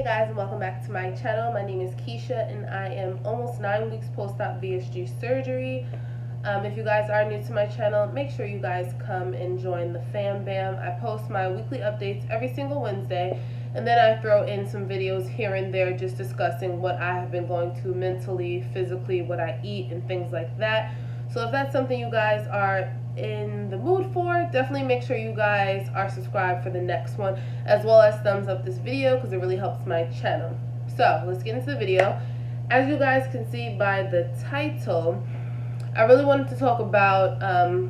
guys, and welcome back to my channel. My name is Keisha and I am almost 9 weeks post-op VSG surgery. If you guys are new to my channel, make sure you guys come and join the fam bam. I post my weekly updates every single Wednesday, and then I throw in some videos here and there just discussing what I have been going through mentally, physically, what I eat, and things like that. So if that's something you guys are in the mood for, definitely make sure you guys are subscribed for the next one, as well as thumbs up this video because it really helps my channel. So let's get into the video. As you guys can see by the title, I really wanted to talk about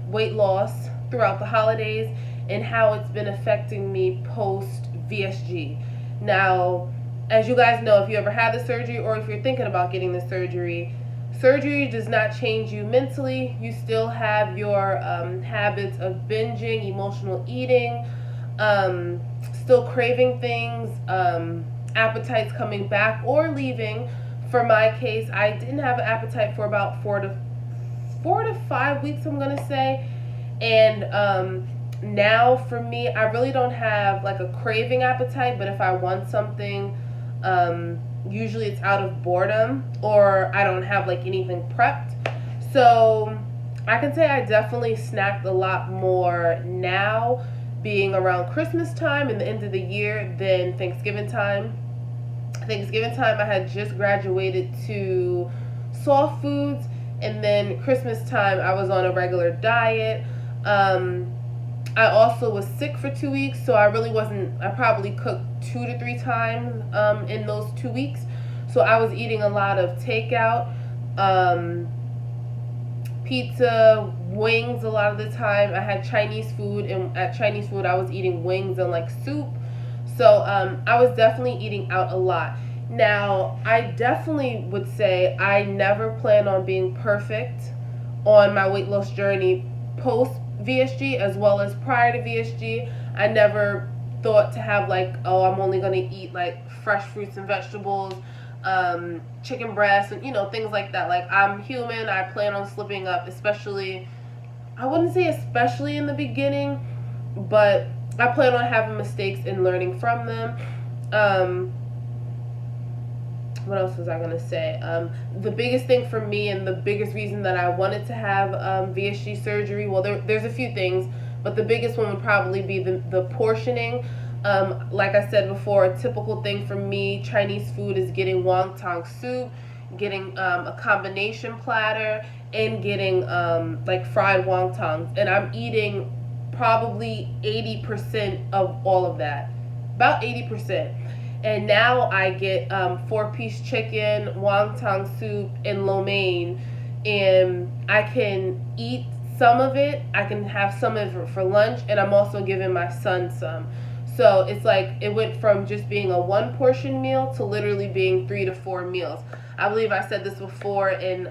weight loss throughout the holidays and how it's been affecting me post VSG. Now, as you guys know, if you ever had the surgery or if you're thinking about getting the surgery does not change you mentally. You still have your habits of binging, emotional eating, still craving things, appetites coming back or leaving. For my case, I didn't have an appetite for about 4 to 5 weeks, I'm gonna say. And now for me, I really don't have like a craving appetite, but if I want something, usually it's out of boredom or I don't have like anything prepped. So I can say I definitely snacked a lot more now, being around Christmas time and the end of the year, than Thanksgiving time. Thanksgiving time I had just graduated to soft foods, and then Christmas time I was on a regular diet. I also was sick for 2 weeks, so I probably cooked 2 to 3 times in those 2 weeks. So I was eating a lot of takeout, pizza, wings a lot of the time. I had Chinese food, and at Chinese food I was eating wings and like soup. So I was definitely eating out a lot. Now, I definitely would say I never plan on being perfect on my weight loss journey post VSG as well as prior to VSG. I never thought to have like, oh, I'm only going to eat like fresh fruits and vegetables, chicken breasts, and things like that. Like, I'm human. I plan on slipping up, especially, I wouldn't say especially in the beginning, but I plan on having mistakes and learning from them. What else was I going to say? The biggest thing for me, and the biggest reason that I wanted to have VSG surgery, well, there's a few things, but the biggest one would probably be the portioning. Like I said before, a typical thing for me, Chinese food, is getting wonton soup, getting a combination platter, and getting like fried wontons. And I'm eating probably 80% of all of that, about 80%. And now I get 4-piece chicken, wonton soup, and lo mein, and I can eat some of it. I can have some of it for lunch, and I'm also giving my son some. So it's like it went from just being a 1-portion meal to literally being 3 to 4 meals. I believe I said this before in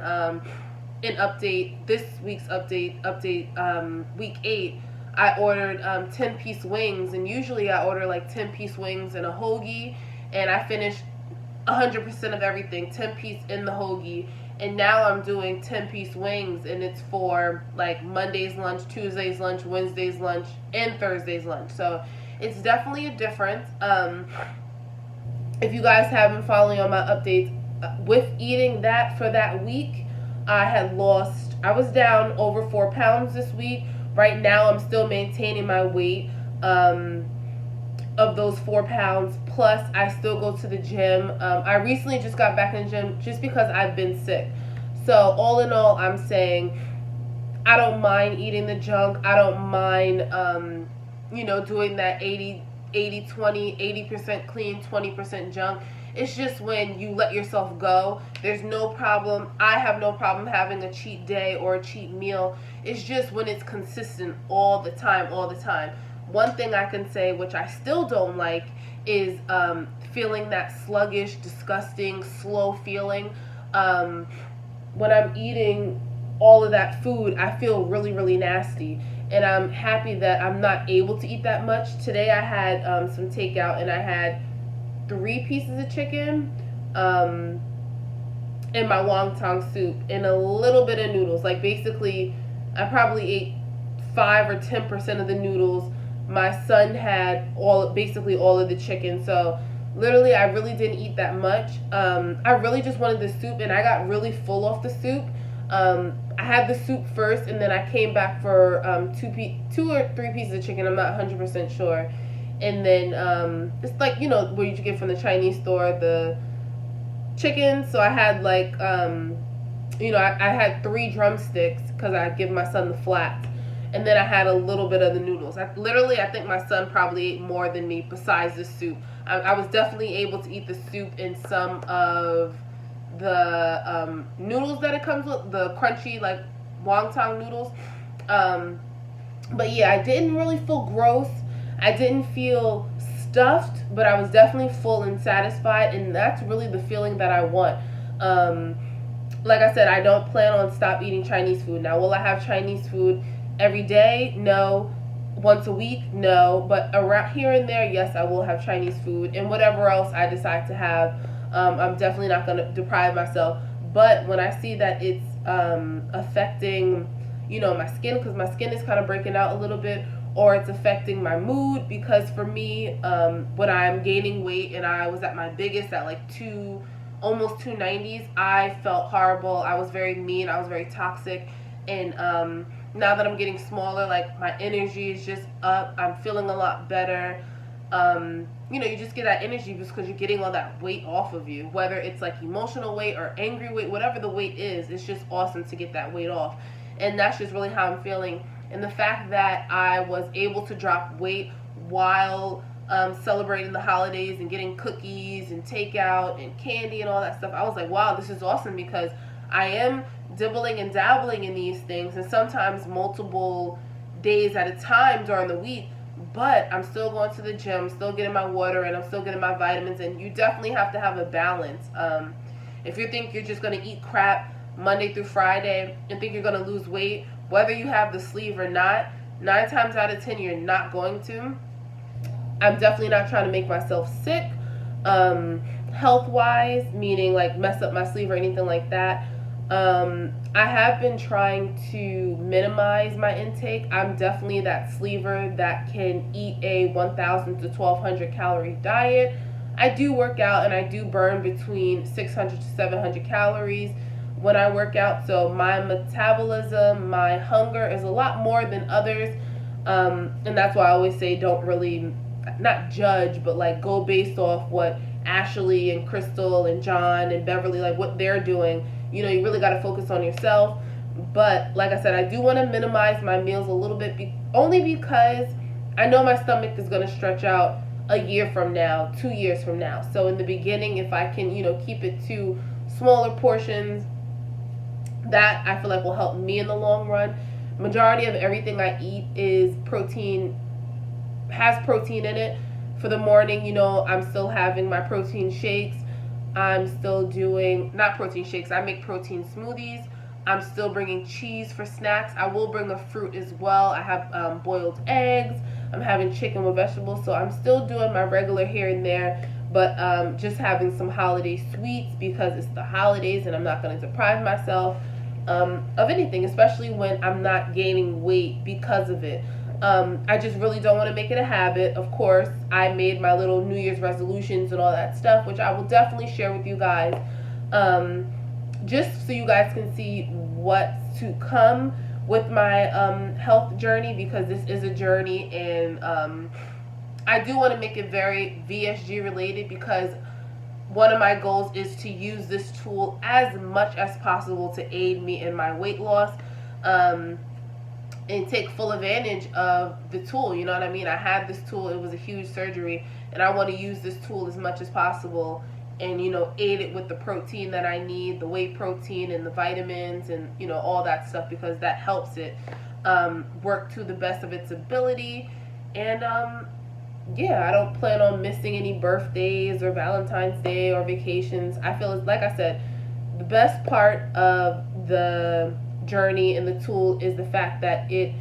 this week's update, week 8. I ordered 10-piece wings, and usually I order like 10-piece wings and a hoagie, and I finish 100% of everything, 10-piece in the hoagie. And now I'm doing 10-piece wings, and it's for like Monday's lunch, Tuesday's lunch, Wednesday's lunch, and Thursday's lunch. So it's definitely a difference. If you guys have been following on my updates, with eating that for that week, I was down over 4 pounds this week. Right now, I'm still maintaining my weight of those 4 pounds. Plus, I still go to the gym. I recently just got back in the gym just because I've been sick. So, all in all, I'm saying I don't mind eating the junk. I don't mind, doing that 80-20, 80% clean, 20% junk. It's just when you let yourself go, there's no problem. I have no problem having a cheat day or a cheat meal. It's just when it's consistent all the time. One thing I can say, which I still don't like, is feeling that sluggish, disgusting, slow feeling. When I'm eating all of that food, I feel really, really nasty. And I'm happy that I'm not able to eat that much. Today I had some takeout, and I had 3 pieces of chicken, and my wonton soup, and a little bit of noodles. Like, basically, I probably ate 5 or 10% of the noodles. My son had basically all of the chicken. So Literally, I really didn't eat that much. I really just wanted the soup, and I got really full off the soup. I had the soup first, and then I came back for two or three pieces of chicken. I'm not 100% sure. And then it's like, you know, where you get from the Chinese store, the chicken. So I had like, you know, I had 3 drumsticks because I give my son the flats. And then I had a little bit of the noodles. I think my son probably ate more than me besides the soup. I was definitely able to eat the soup and some of the noodles that it comes with, the crunchy like wonton noodles. But yeah, I didn't really feel gross. I didn't feel stuffed, but I was definitely full and satisfied, and that's really the feeling that I want. Like I said, I don't plan on stop eating Chinese food. Now, will I have Chinese food every day? No. Once a week? No. But around here and there, yes, I will have Chinese food, and whatever else I decide to have, I'm definitely not going to deprive myself. But when I see that it's affecting, you know, my skin, because my skin is kind of breaking out a little bit, or it's affecting my mood, because for me, when I'm gaining weight and I was at my biggest at like almost 290s, I felt horrible. I was very mean. I was very toxic. And now that I'm getting smaller, like my energy is just up. I'm feeling a lot better. You know, you just get that energy because you're getting all that weight off of you, whether it's like emotional weight or angry weight, whatever the weight is. It's just awesome to get that weight off. And that's just really how I'm feeling. And the fact that I was able to drop weight while celebrating the holidays and getting cookies and takeout and candy and all that stuff, I was like, wow, this is awesome, because I am dibbling and dabbling in these things, and sometimes multiple days at a time during the week, but I'm still going to the gym, still getting my water, and I'm still getting my vitamins. And you definitely have to have a balance. If you think you're just going to eat crap Monday through Friday and think you're going to lose weight, whether you have the sleeve or not, 9 times out of 10 you're not going to. I'm definitely not trying to make myself sick, health wise, meaning like mess up my sleeve or anything like that. I have been trying to minimize my intake. I'm definitely that sleever that can eat a 1,000 to 1,200 calorie diet. I do work out, and I do burn between 600 to 700 calories when I work out. So my metabolism, my hunger is a lot more than others. And that's why I always say don't really, not judge, but like go based off what Ashley and Crystal and John and Beverly, like what they're doing. You know, you really got to focus on yourself. But like I said, I do want to minimize my meals a little bit, only because I know my stomach is going to stretch out a year from now, 2 years from now. So in the beginning, if I can, you know, keep it to smaller portions, that I feel like will help me in the long run. Majority of everything I eat is protein, has protein in it. For the morning, you know, I'm still having my protein shakes. I'm still doing, not protein shakes, I make protein smoothies. I'm still bringing cheese for snacks. I will bring a fruit as well. I have boiled eggs. I'm having chicken with vegetables. So I'm still doing my regular here and there, but just having some holiday sweets because it's the holidays and I'm not going to deprive myself of anything, especially when I'm not gaining weight because of it. I just really don't want to make it a habit. Of course, I made my little New Year's resolutions and all that stuff, which I will definitely share with you guys, just so you guys can see what's to come with my health journey, because this is a journey, and I do want to make it very VSG related, because one of my goals is to use this tool as much as possible to aid me in my weight loss. And take full advantage of the tool, you know what I mean? I had this tool, it was a huge surgery, and I want to use this tool as much as possible and, you know, aid it with the protein that I need, the whey protein and the vitamins and, you know, all that stuff, because that helps it work to the best of its ability. And yeah, I don't plan on missing any birthdays or Valentine's Day or vacations. I feel, like I said, the best part of the journey and the tool is the fact that it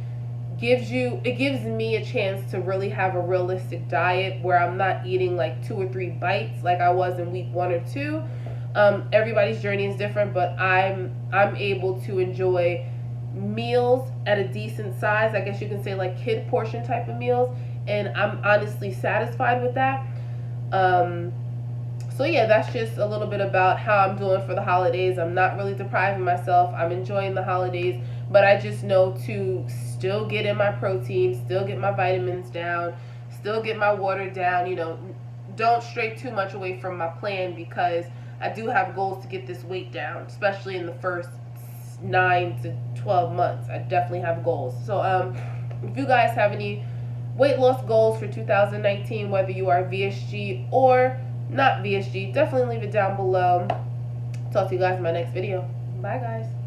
gives me a chance to really have a realistic diet where I'm not eating like 2 or 3 bites like I was in week 1 or 2. Everybody's journey is different, but I'm able to enjoy meals at a decent size, I guess you can say, like kid portion type of meals, and I'm honestly satisfied with that. So yeah, that's just a little bit about how I'm doing for the holidays. I'm not really depriving myself. I'm enjoying the holidays, but I just know to still get in my protein, still get my vitamins down, still get my water down, you know, don't stray too much away from my plan, because I do have goals to get this weight down, especially in the first 9 to 12 months. I definitely have goals. So if you guys have any weight loss goals for 2019, whether you are VSG or not VSG, definitely leave it down below. Talk to you guys in my next video. Bye guys.